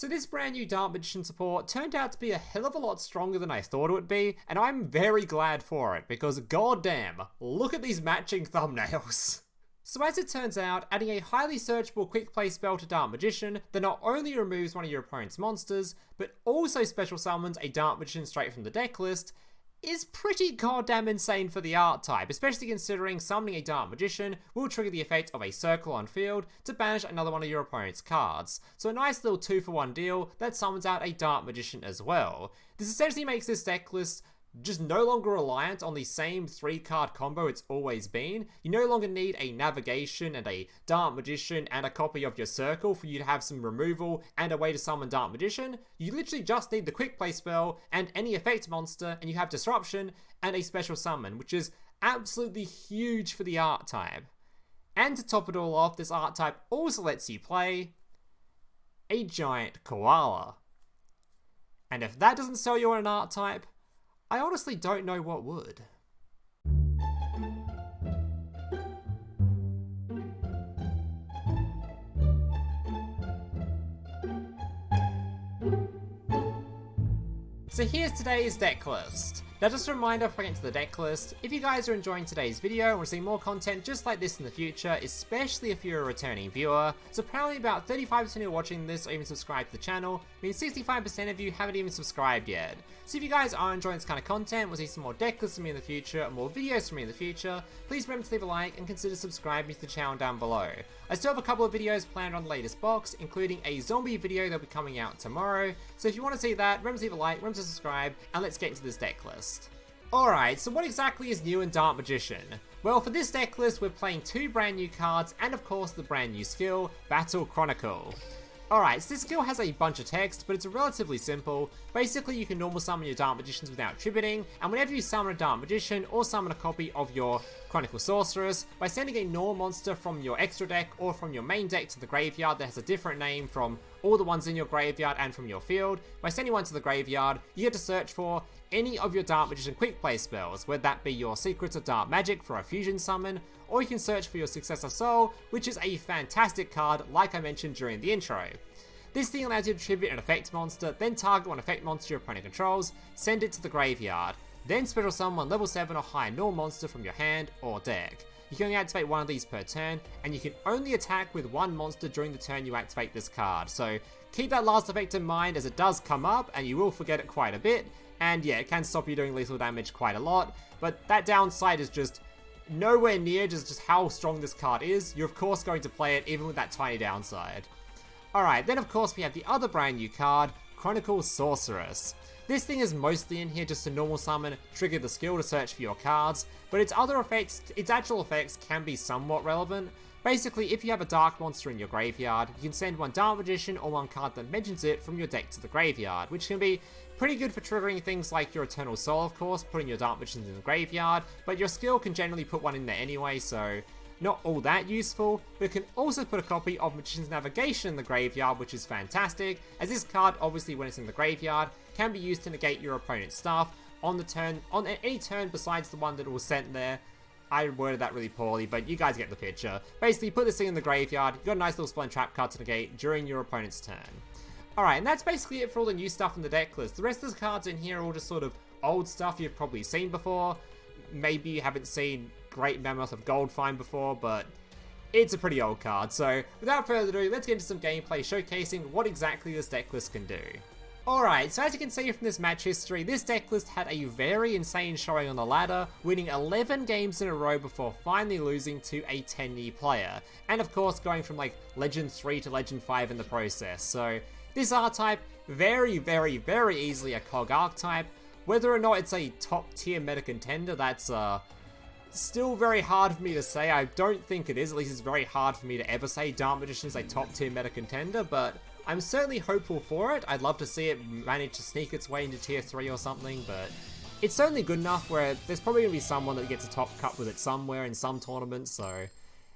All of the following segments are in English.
So this brand new Dark Magician support turned out to be a hell of a lot stronger than I thought it would be, and I'm very glad for it, because goddamn, look at these matching thumbnails. So as it turns out, adding a highly searchable quick play spell to Dark Magician that not only removes one of your opponent's monsters, but also special summons a Dark Magician straight from the deck list, is pretty goddamn insane for the art type, especially considering summoning a Dark Magician will trigger the effect of a circle on field to banish another one of your opponent's cards. So a nice little 2-for-1 deal that summons out a Dark Magician as well. This essentially makes this deck list just no longer reliant on the same 3-card combo it's always been. You no longer need a Navigation and a Dark Magician and a copy of your Circle for you to have some removal and a way to summon Dark Magician. You literally just need the quick play spell and any effect monster, and you have Disruption and a special summon, which is absolutely huge for the art type. And to top it all off, this art type also lets you play a giant koala. And if that doesn't sell you on an art type, I honestly don't know what would. So here's today's deck list. Now just a reminder before I get into the deck list, if you guys are enjoying today's video and want to see more content just like this in the future, especially if you're a returning viewer, so apparently about 35% of you watching this or even subscribed to the channel, means 65% of you haven't even subscribed yet. So if you guys are enjoying this kind of content, want to see some more deck lists from me in the future, and more videos from me in the future, please remember to leave a like and consider subscribing to the channel down below. I still have a couple of videos planned on the latest box, including a zombie video that'll be coming out tomorrow, so if you want to see that, remember to leave a like, remember to subscribe, and let's get into this deck list. Alright, so what exactly is new in Dark Magician? Well, for this deck list, we're playing 2 brand new cards, and of course the brand new skill, Battle Chronicle. Alright, so this skill has a bunch of text, but it's relatively simple. Basically, you can normal summon your Dark Magicians without tributing, and whenever you summon a Dark Magician or summon a copy of your Chronicle Sorceress, by sending a normal monster from your extra deck or from your main deck to the graveyard that has a different name from all the ones in your graveyard and from your field, by sending one to the graveyard, you get to search for any of your Dark Magician quick play spells, whether that be your Secrets of Dark Magic for a fusion summon, or you can search for your Successor Soul, which is a fantastic card like I mentioned during the intro. This thing allows you to tribute an effect monster, then target one effect monster your opponent controls, send it to the graveyard, then special summon one level 7 or higher normal monster from your hand or deck. You can only activate one of these per turn, and you can only attack with one monster during the turn you activate this card, so keep that last effect in mind as it does come up and you will forget it quite a bit, and yeah, it can stop you doing lethal damage quite a lot, but that downside is just nowhere near just how strong this card is. You're of course going to play it even with that tiny downside. Alright, then of course we have the other brand new card, Chronicle Sorceress. This thing is mostly in here just to normal summon, trigger the skill to search for your cards, but its actual effects can be somewhat relevant. Basically, if you have a dark monster in your graveyard, you can send one Dark Magician or one card that mentions it from your deck to the graveyard, which can be pretty good for triggering things like your Eternal Soul, of course, putting your Dark Magicians in the graveyard, but your skill can generally put one in there anyway, so not all that useful, but it can also put a copy of Magician's Navigation in the graveyard, which is fantastic, as this card, obviously when it's in the graveyard, can be used to negate your opponent's stuff on any turn besides the one that was sent there. I worded that really poorly, but you guys get the picture. Basically, put this thing in the graveyard, you've got a nice little spell and trap card to negate during your opponent's turn. Alright, and that's basically it for all the new stuff in the deck list. The rest of the cards in here are all just sort of old stuff you've probably seen before. Maybe you haven't seen Great Mammoth of Goldfine before, but it's a pretty old card. So, without further ado, let's get into some gameplay showcasing what exactly this deck list can do. Alright, so as you can see from this match history, this deck list had a very insane showing on the ladder, winning 11 games in a row before finally losing to a 10-year player, and of course going from like Legend 3 to Legend 5 in the process. So this archetype, very, very, very easily a COG archetype. Whether or not it's a top tier meta contender, that's still very hard for me to say. I don't think it is, at least it's very hard for me to ever say Dark Magician is a top tier meta contender, but I'm certainly hopeful for it. I'd love to see it manage to sneak its way into tier 3 or something, but it's certainly good enough where there's probably going to be someone that gets a top cut with it somewhere in some tournaments, so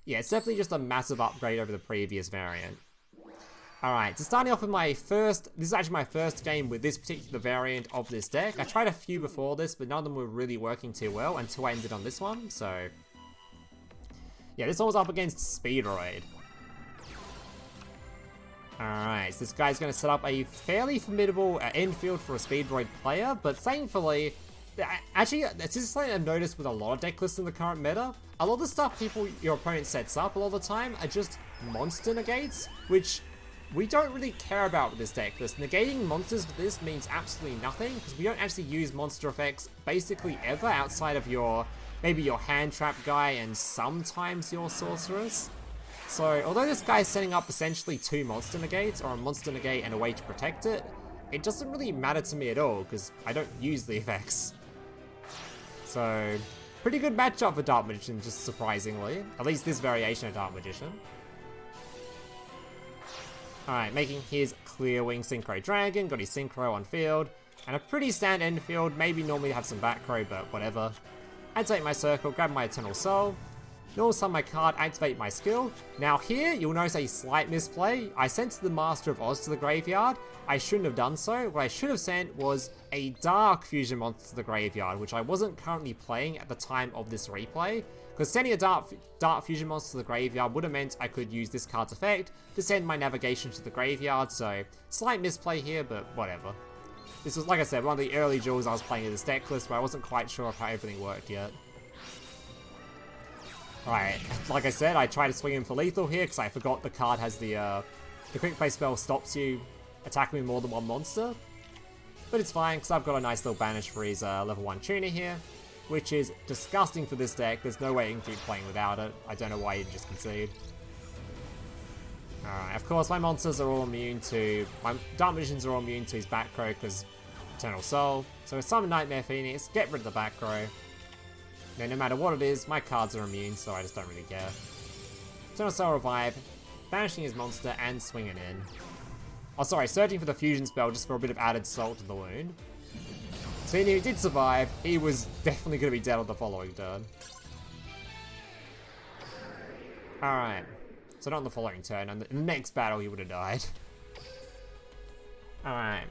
yeah, it's definitely just a massive upgrade over the previous variant. Alright, so starting off with this is actually my first game with this particular variant of this deck. I tried a few before this, but none of them were really working too well until I ended on this one, so yeah, this one was up against Speedroid. Alright, so this guy's going to set up a fairly formidable infield for a Speed Droid player, but thankfully, actually, this is something I've noticed with a lot of deck lists in the current meta. A lot of the stuff your opponent sets up a lot of the time are just monster negates, which we don't really care about with this deck list. Negating monsters with this means absolutely nothing, because we don't actually use monster effects basically ever outside of maybe your hand trap guy and sometimes your sorceress. So, although this guy's setting up essentially 2 monster negates, or a monster negate and a way to protect it, it doesn't really matter to me at all, because I don't use the effects. So, pretty good matchup for Dark Magician, just surprisingly. At least this variation of Dark Magician. Alright, making his Clear Wing Synchro Dragon, got his Synchro on field, and a pretty standard end field, maybe normally have some back row, but whatever. Activate my circle, grab my Eternal Soul, normal summon my card, activate my skill. Now here, you'll notice a slight misplay. I sent the Master of Oz to the graveyard. I shouldn't have done so. What I should have sent was a Dark Fusion monster to the graveyard, which I wasn't currently playing at the time of this replay. Because sending a Dark Fusion monster to the graveyard would have meant I could use this card's effect to send my navigation to the graveyard, so slight misplay here, but whatever. This was, like I said, one of the early duels I was playing in this deck list, where I wasn't quite sure of how everything worked yet. Alright, like I said, I tried to swing him for lethal here, because I forgot the card has the quick play spell stops you attacking with more than one monster. But it's fine, because I've got a nice little banish for his level 1 tuner here, which is disgusting for this deck. There's no way you can keep playing without it. I don't know why you just concede. Alright, of course my monsters are all immune to... my Dark Magicians are all immune to his back row, because Eternal Soul. So with summon Knightmare Phoenix, get rid of the back row. Then no matter what it is, my cards are immune, so I just don't really care. Eternal Soul Revive, banishing his monster and swinging in. Oh sorry, searching for the fusion spell just for a bit of added salt to the wound. So he did survive, he was definitely going to be dead on the following turn. Alright, so not on the following turn, and the next battle he would have died. Alright.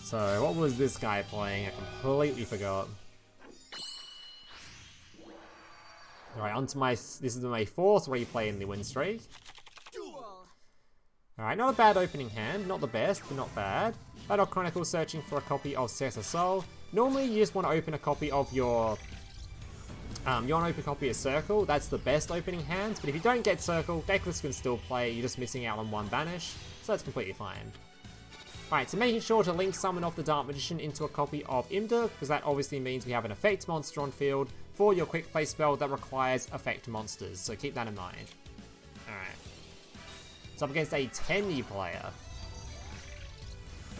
So, what was this guy playing? I completely forgot. Alright, onto this is my 4th replay in the win streak. Alright, not a bad opening hand, not the best, but not bad. Battle Chronicle searching for a copy of Successor Soul. Normally you just want to open a copy of your... you want to open a copy of Circle, that's the best opening hand. But if you don't get Circle, decklist can still play, you're just missing out on 1 banish. So that's completely fine. Alright, so making sure to link summon off the Dark Magician into a copy of Imduk, because that obviously means we have an effect monster on field for your quick play spell that requires effect monsters, so keep that in mind. Alright. It's up against a Tenyi player.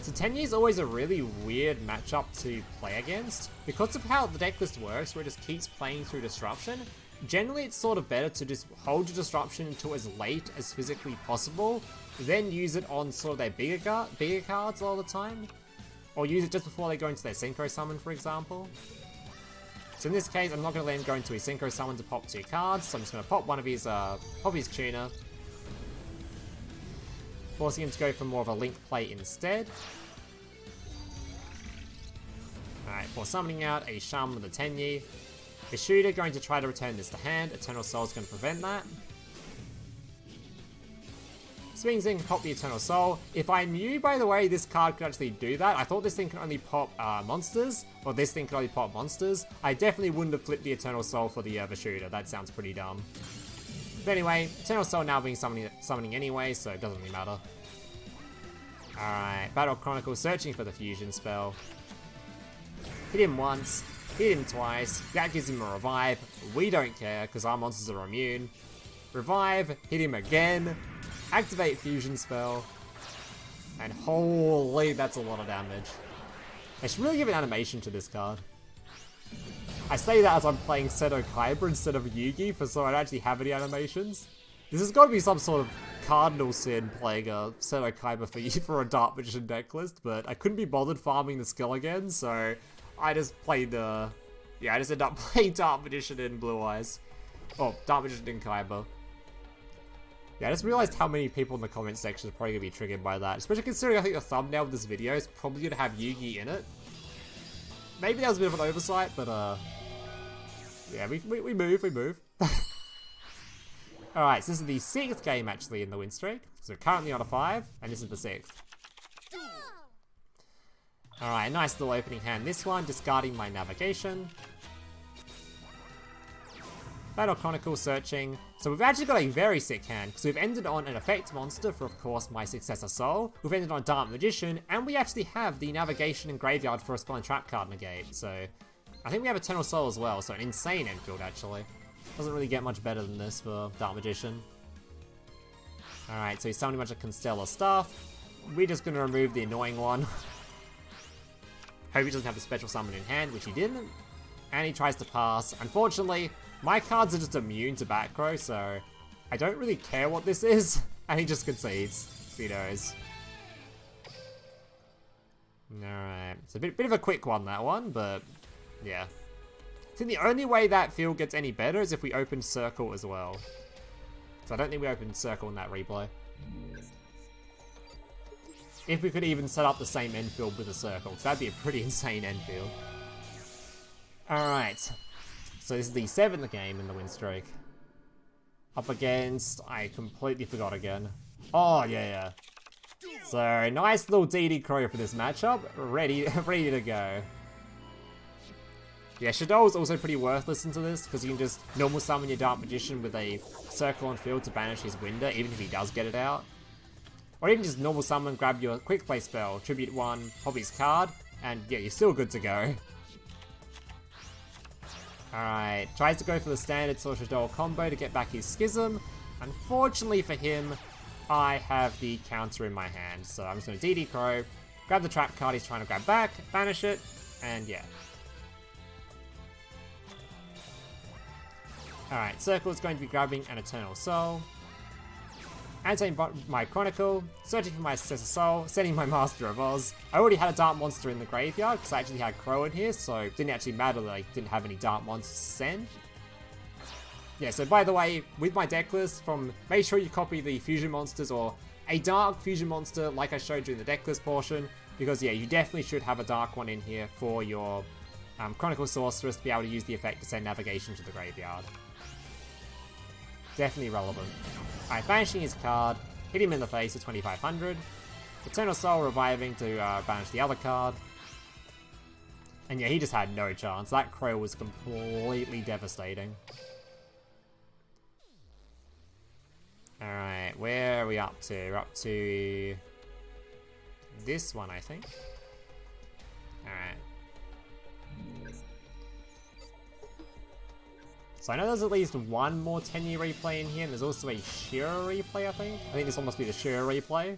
So Tenyi is always a really weird matchup to play against. Because of how the deck list works, where it just keeps playing through Disruption, generally it's sort of better to just hold your Disruption until as late as physically possible, then use it on sort of their bigger cards all the time. Or use it just before they go into their Synchro Summon, for example. So in this case, I'm not going to let him go into his Synchro Summon to pop 2 cards, so I'm just going to pop one of his, tuner. Forcing him to go for more of a link play instead. Alright, for summoning out a Shaman with a Tenyi. The shooter going to try to return this to hand. Eternal Soul is going to prevent that. Swings in, pop the Eternal Soul. If I knew, by the way, this card could actually do that, I thought this thing could only pop monsters, or this thing could only pop monsters, I definitely wouldn't have flipped the Eternal Soul for the shooter. That sounds pretty dumb. But anyway, Eternal Soul now being summoning anyway, so it doesn't really matter. Alright, Battle Chronicle searching for the fusion spell. Hit him once, hit him twice, that gives him a revive. We don't care, because our monsters are immune. Revive, hit him again, activate fusion spell, and holy, that's a lot of damage. I should really give an animation to this card. I say that as I'm playing Seto Kaiba instead of Yugi, so I don't actually have any animations. This has got to be some sort of cardinal sin playing a Seto Kaiba for a Dark Magician deck list, but I couldn't be bothered farming the skill again, so I just played I just ended up playing Dark Magician in Blue Eyes. Oh, Dark Magician in Kaiba. Yeah, I just realized how many people in the comment section are probably going to be triggered by that, especially considering I think the thumbnail of this video is probably going to have Yugi in it. Maybe that was a bit of an oversight, but yeah, we move. Alright, so this is the 6th game actually in the win streak. So we're currently on a 5, and this is the 6th. Alright, nice little opening hand this one, discarding my navigation. Battle Chronicle searching. So we've actually got a very sick hand, because we've ended on an effect monster for, of course, my Successor Soul. We've ended on Dark Magician, and we actually have the navigation and graveyard for a spell and trap card negate. So I think we have Eternal Soul as well, so an insane endfield actually. Doesn't really get much better than this for Dark Magician. Alright, so he's summoning a bunch of Constellar stuff. We're just going to remove the annoying one. Hope he doesn't have the special summon in hand, which he didn't. And he tries to pass. Unfortunately, my cards are just immune to back row, so I don't really care what this is. And he just concedes. So he knows. Alright, it's a bit of a quick one, that one, but yeah. I think the only way that field gets any better is if we open Circle as well. So I don't think we opened Circle in that replay. If we could even set up the same end field with a Circle, because that'd be a pretty insane end field. Alright, so this is the 7th game in the win streak. Up against, I completely forgot again. Oh, yeah. So, nice little DD Crow for this matchup, ready to go. Yeah, Shadow's also pretty worthless into this, because you can just normal summon your Dark Magician with a Circle on field to banish his Winder, even if he does get it out. Or even just normal summon, grab your quick play spell, tribute 1, pop his card, and yeah, you're still good to go. Alright, tries to go for the standard Sorcerer Duel combo to get back his Schism. Unfortunately for him, I have the counter in my hand, so I'm just going to DD Crow, grab the trap card he's trying to grab back, banish it, and yeah. Alright, Circle is going to be grabbing an Eternal Soul. Answering my Chronicle, searching for my Successor Soul, setting my Master of Oz. I already had a Dark Monster in the graveyard, because I actually had Crow in here, so it didn't actually matter that I didn't have any Dark Monsters to send. Yeah, so by the way, with my deck list, make sure you copy the Fusion Monsters or a Dark Fusion Monster like I showed you in the deck list portion, because yeah, you definitely should have a Dark one in here for your Chronicle Sorceress to be able to use the effect to send Navigation to the graveyard. Definitely relevant. Alright, banishing his card, hit him in the face at 2500. Eternal Soul reviving to banish the other card. And yeah, he just had no chance. That Crow was completely devastating. Alright, where are we up to? We're up to this one, I think. Alright. So I know there's at least one more 10-year replay in here, and there's also a Shira replay, I think. I think this one must be the Shira replay.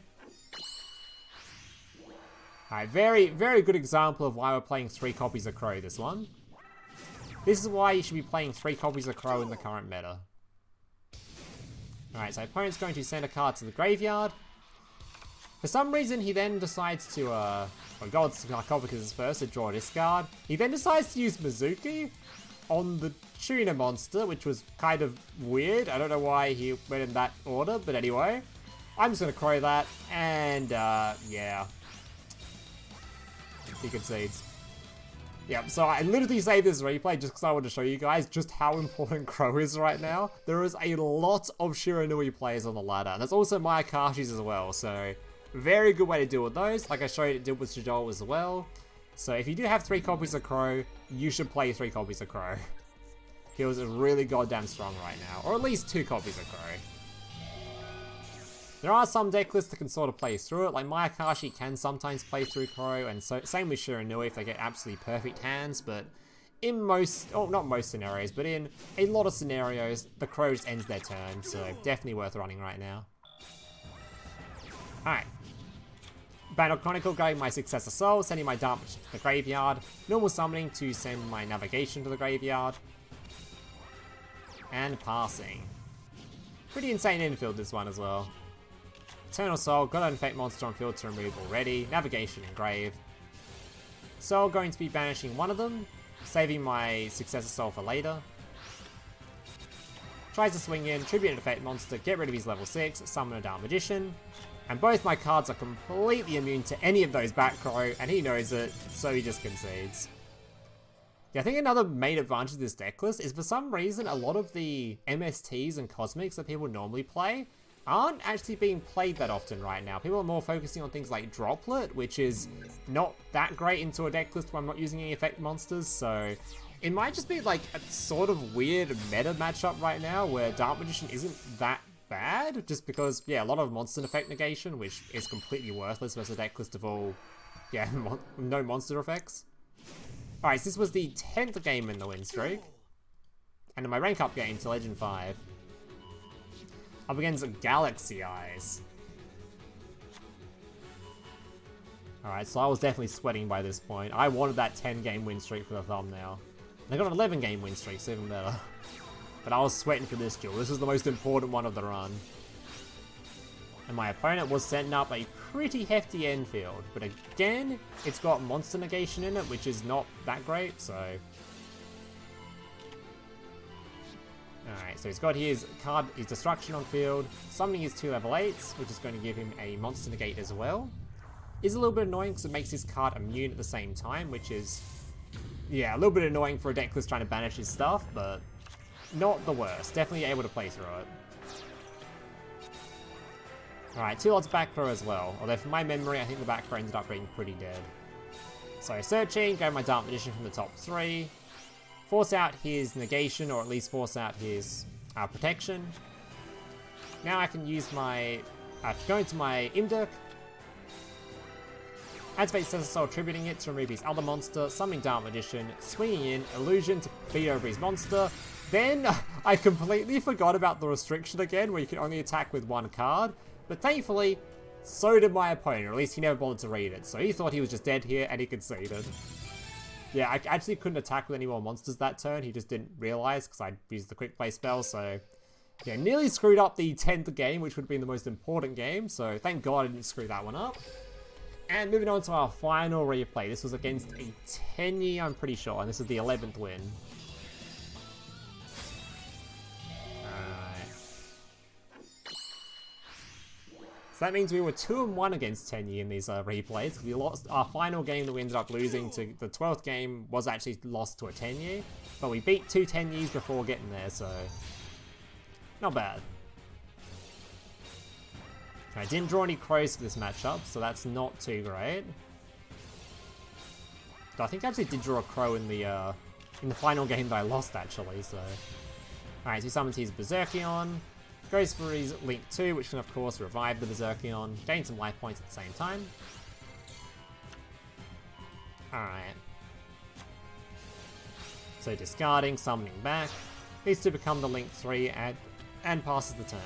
Alright, very good example of why we're playing 3 copies of Crow, this one. This is why you should be playing 3 copies of Crow in the current meta. Alright, so opponent's going to send a card to the graveyard. For some reason, he then decides to, God's Sarcophagus is first to draw a discard. He then decides to use Mizuki on the Tuna monster, which was kind of weird. I don't know why he went in that order, but anyway. I'm just going to Crow that, and yeah. He concedes. Yeah, so I literally saved this replay just because I want to show you guys just how important Crow is right now. There is a lot of Shiranui players on the ladder, and there's also Mayakashis as well, so very good way to deal with those. Like I showed it did with Shadol as well. So if you do have 3 copies of Crow, you should play 3 copies of Crow. Feels really goddamn strong right now, or at least 2 copies of Crow. There are some deck lists that can sort of play through it, like Mayakashi can sometimes play through Crow, and so same with Shiranui if they get absolutely perfect hands, but in most, oh not most scenarios, but in a lot of scenarios, the Crow just ends their turn, so definitely worth running right now. Alright. Battle Chronicle, going my Successor Soul, sending my Dark Magician to the graveyard, normal summoning to send my Navigation to the graveyard, and passing. Pretty insane infield this one as well. Eternal Soul, got an effect monster on field to remove already, Navigation and Grave. Soul going to be banishing one of them, saving my Successor Soul for later. Tries to swing in, tribute an effect monster, get rid of his level 6, summon a Dark Magician. And both my cards are completely immune to any of those back row, and he knows it, so he just concedes. Yeah, I think another main advantage of this deck list is for some reason a lot of the MSTs and Cosmics that people normally play aren't actually being played that often right now. People are more focusing on things like Droplet, which is not that great into a deck list where I'm not using any effect monsters, so it might just be like a sort of weird meta matchup right now where Dark Magician isn't that bad, just because, yeah, a lot of monster effect negation, which is completely worthless versus a deck list of all, yeah, no monster effects. Alright, so this was the 10th game in the win streak, and in my rank up game to Legend 5. Up against Galaxy Eyes. Alright, so I was definitely sweating by this point. I wanted that 10-game win streak for the thumbnail. And I got an 11-game win streak, so even better. But I was sweating for this duel. This was the most important one of the run. And my opponent was setting up a pretty hefty Enfield. But again, it's got monster negation in it, which is not that great, so... Alright, so he's got his card, his Destruction on field, summoning his 2 level 8s, which is going to give him a monster negate as well. Is a little bit annoying because it makes his card immune at the same time, which is, yeah, a little bit annoying for a deck list trying to banish his stuff, but not the worst. Definitely able to play through it. Alright, 2 lots of back row as well, although from my memory I think the back row ended up being pretty dead. So searching, go my Dark Magician from the top 3. Force out his negation, or at least force out his protection. Now I can use my, go into my Imduk. Activate Successor Soul, tributing it to remove his other monster, summoning Dark Magician, swinging in, Illusion to beat over his monster. Then I completely forgot about the restriction again, where you can only attack with 1 card. But thankfully, so did my opponent, or at least he never bothered to read it. So he thought he was just dead here, and he conceded. Yeah, I actually couldn't attack with any more monsters that turn. He just didn't realize because I used the quick play spell. So, yeah, nearly screwed up the 10th game, which would have been the most important game. So, thank God I didn't screw that one up. And moving on to our final replay. This was against a 10-year, I'm pretty sure. And this is the 11th win. So that means we were 2-1 against 10-year in these replays. We lost our final game that we ended up losing to the 12th game was actually lost to a 10-year. But we beat 2 10-years before getting there, so not bad. I didn't draw any crows for this matchup, so that's not too great. But I think I actually did draw a crow in the final game that I lost actually, so. Alright, so he summons his Berserkion. Goes for his Link 2, which can of course revive the Berserkion, gain some life points at the same time. Alright. So discarding, summoning back. Needs to become the Link 3 and passes the turn.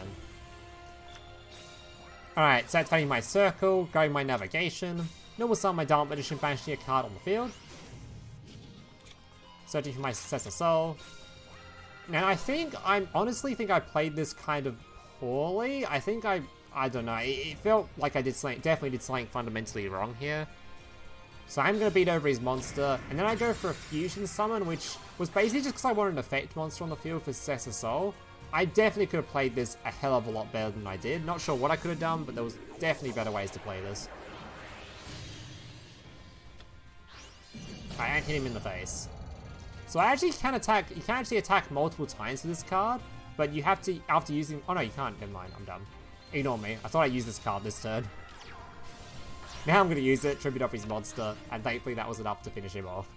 Alright, so activating my Circle, going my Navigation. Normal summon my Dark Magician, banishing a card on the field. Searching for my Successor Soul. Now I honestly think I played this kind of poorly. I think I don't know, it felt like I definitely did something fundamentally wrong here. So I'm going to beat over his monster, and then I go for a Fusion Summon, which was basically just because I wanted an effect monster on the field for Successor Soul. I definitely could have played this a hell of a lot better than I did. Not sure what I could have done, but there was definitely better ways to play this. And hit him in the face. So I actually can attack, you can actually attack multiple times with this card, but you have to, after using, oh no you can't, never mind, I'm done. Ignore me, I thought I used this card this turn. Now I'm going to use it, tribute up his monster, and thankfully that was enough to finish him off.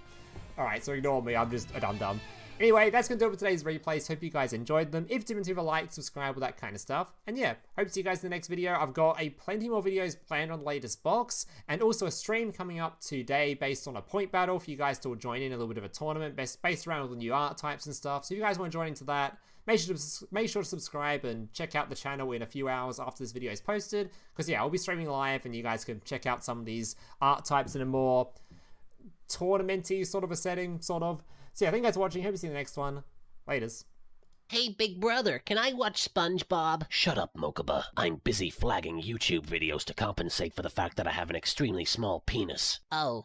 Alright, so ignore me, I'm just a dum-dum. Anyway, that's going to do it for today's replays. Hope you guys enjoyed them. If you didn't, leave a like, subscribe, all that kind of stuff. And yeah, hope to see you guys in the next video. I've got plenty more videos planned on the latest box, and also a stream coming up today based on a point battle for you guys to join in a little bit of a tournament based around all the new art types and stuff. So if you guys want to join into that, make sure to subscribe and check out the channel in a few hours after this video is posted. Because yeah, I'll be streaming live, and you guys can check out some of these art types in a more tournament-y sort of a setting, sort of. So yeah, thank you guys for watching. Hope to see you in the next one. Laters. Hey, big brother, can I watch SpongeBob? Shut up, Mokuba. I'm busy flagging YouTube videos to compensate for the fact that I have an extremely small penis. Oh.